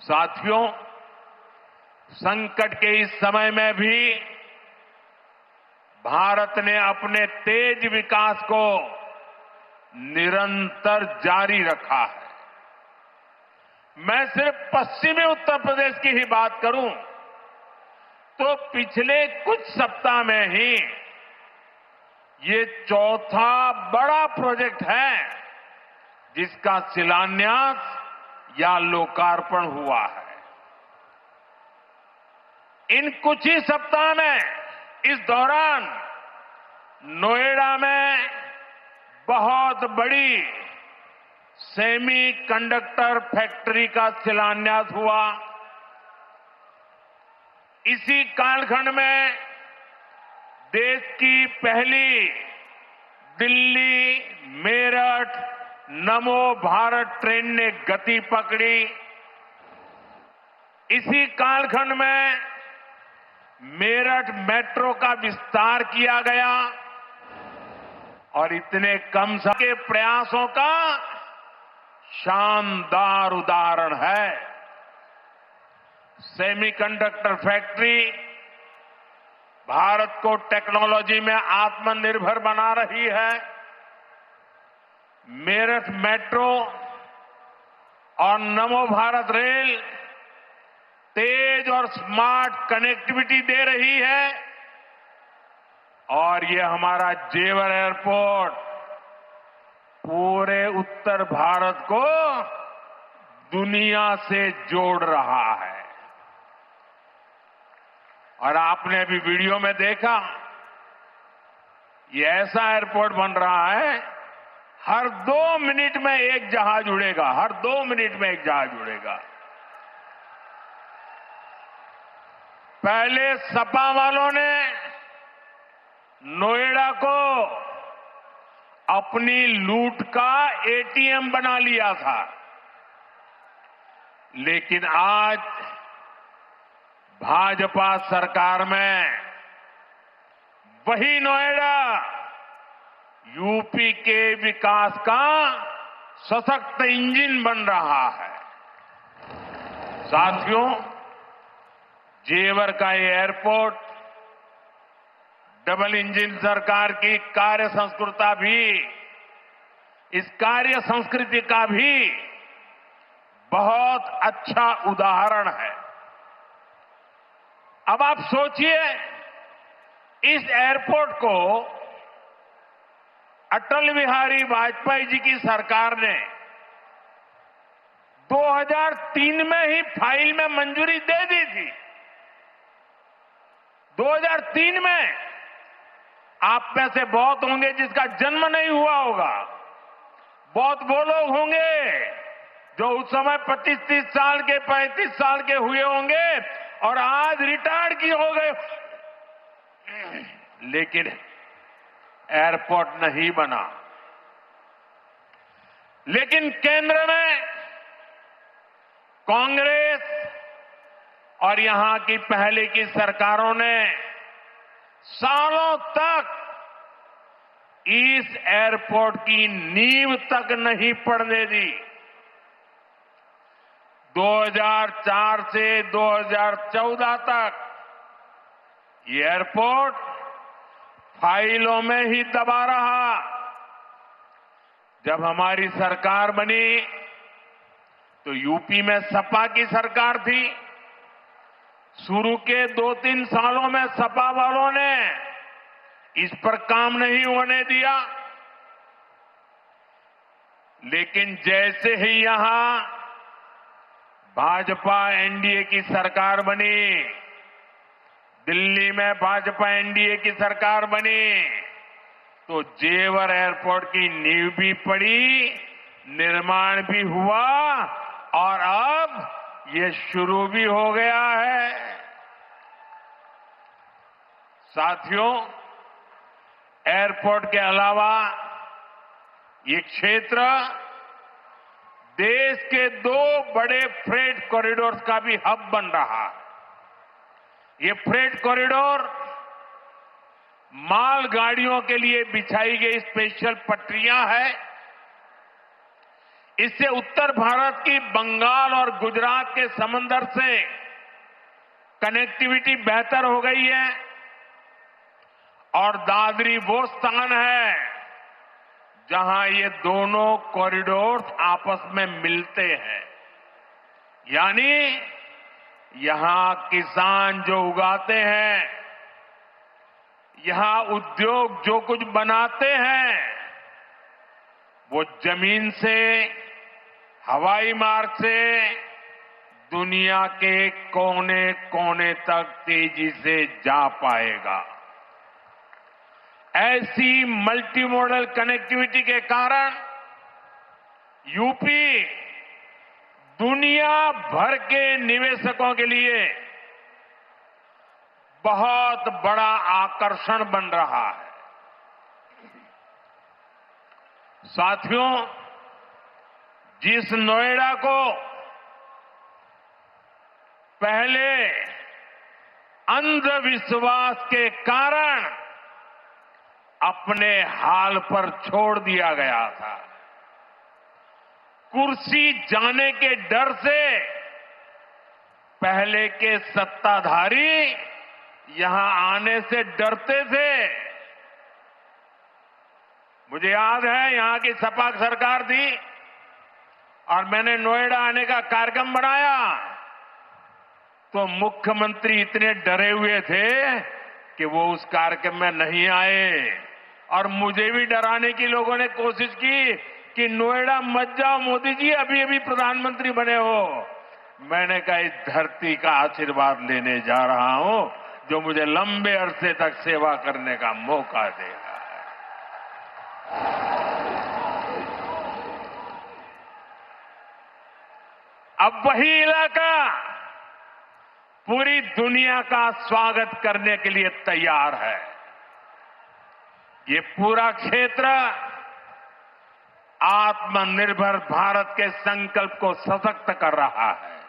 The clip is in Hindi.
साथियों, संकट के इस समय में भी भारत ने अपने तेज विकास को निरंतर जारी रखा है। मैं सिर्फ पश्चिमी उत्तर प्रदेश की ही बात करूं तो पिछले कुछ सप्ताह में ही ये चौथा बड़ा प्रोजेक्ट है जिसका शिलान्यास या लोकार्पण हुआ है। इन कुछ ही सप्ताह में इस दौरान नोएडा में बहुत बड़ी सेमी कंडक्टर फैक्ट्री का शिलान्यास हुआ। इसी कालखंड में देश की पहली दिल्ली मेरठ नमो भारत ट्रेन ने गति पकड़ी। इसी कालखंड में मेरठ मेट्रो का विस्तार किया गया और इतने कम समय के प्रयासों का शानदार उदाहरण है। सेमीकंडक्टर फैक्ट्री भारत को टेक्नोलॉजी में आत्मनिर्भर बना रही है। मेरठ मेट्रो और नमो भारत रेल तेज और स्मार्ट कनेक्टिविटी दे रही है और ये हमारा जेवर एयरपोर्ट पूरे उत्तर भारत को दुनिया से जोड़ रहा है। और आपने अभी वीडियो में देखा, ये ऐसा एयरपोर्ट बन रहा है, हर 2 मिनट में एक जहाज उड़ेगा, हर 2 मिनट में एक जहाज उड़ेगा। पहले सपा वालों ने नोएडा को अपनी लूट का एटीएम बना लिया था, लेकिन आज भाजपा सरकार में वही नोएडा यूपी के विकास का सशक्त इंजन बन रहा है। साथियों, जेवर का ये एयरपोर्ट डबल इंजन सरकार की इस कार्य संस्कृति का भी बहुत अच्छा उदाहरण है। अब आप सोचिए, इस एयरपोर्ट को अटल बिहारी वाजपेयी जी की सरकार ने 2003 में ही फाइल में मंजूरी दे दी थी। 2003 में आप में से बहुत होंगे जिसका जन्म नहीं हुआ होगा। बहुत वो लोग होंगे जो उस समय 25-30 साल के 35 साल के हुए होंगे और आज रिटायर्ड की हो गए, लेकिन एयरपोर्ट नहीं बना। लेकिन केंद्र में कांग्रेस और यहां की पहले की सरकारों ने सालों तक इस एयरपोर्ट की नींव तक नहीं पड़ने दी। 2004 से 2014 तक ये एयरपोर्ट फाइलों में ही दबा रहा। जब हमारी सरकार बनी तो यूपी में सपा की सरकार थी। शुरू के 2-3 सालों में सपा वालों ने इस पर काम नहीं होने दिया, लेकिन जैसे ही यहां भाजपा एनडीए की सरकार बनी, दिल्ली में भाजपा एनडीए की सरकार बनी, तो जेवर एयरपोर्ट की नींव भी पड़ी, निर्माण भी हुआ और अब ये शुरू भी हो गया है। साथियों, एयरपोर्ट के अलावा ये क्षेत्र देश के 2 बड़े फ्रेट कॉरिडोर का भी हब बन रहा है। ये फ्रेट कॉरिडोर मालगाड़ियों के लिए बिछाई गई स्पेशल पटरियां हैं। इससे उत्तर भारत की बंगाल और गुजरात के समंदर से कनेक्टिविटी बेहतर हो गई है और दादरी वो स्थान है जहां ये दोनों कॉरिडोर्स आपस में मिलते हैं। यानी यहां किसान जो उगाते हैं, यहां उद्योग जो कुछ बनाते हैं, वो जमीन से, हवाई मार्ग से दुनिया के कोने कोने तक तेजी से जा पाएगा। ऐसी मल्टी मॉडल कनेक्टिविटी के कारण यूपी दुनिया भर के निवेशकों के लिए बहुत बड़ा आकर्षण बन रहा है। साथियों, जिस नोएडा को पहले अंधविश्वास के कारण अपने हाल पर छोड़ दिया गया था, कुर्सी जाने के डर से पहले के सत्ताधारी यहां आने से डरते थे। मुझे याद है यहां की सपा सरकार थी और मैंने नोएडा आने का कार्यक्रम बनाया तो मुख्यमंत्री इतने डरे हुए थे कि वो उस कार्यक्रम में नहीं आए और मुझे भी डराने की लोगों ने कोशिश की कि नोएडा मत जाओ मोदी जी, अभी अभी प्रधानमंत्री बने हो। मैंने कहा इस धरती का आशीर्वाद लेने जा रहा हूं जो मुझे लंबे अरसे तक सेवा करने का मौका देगा। अब वही इलाका पूरी दुनिया का स्वागत करने के लिए तैयार है। ये पूरा क्षेत्र आत्मनिर्भर भारत के संकल्प को सशक्त कर रहा है।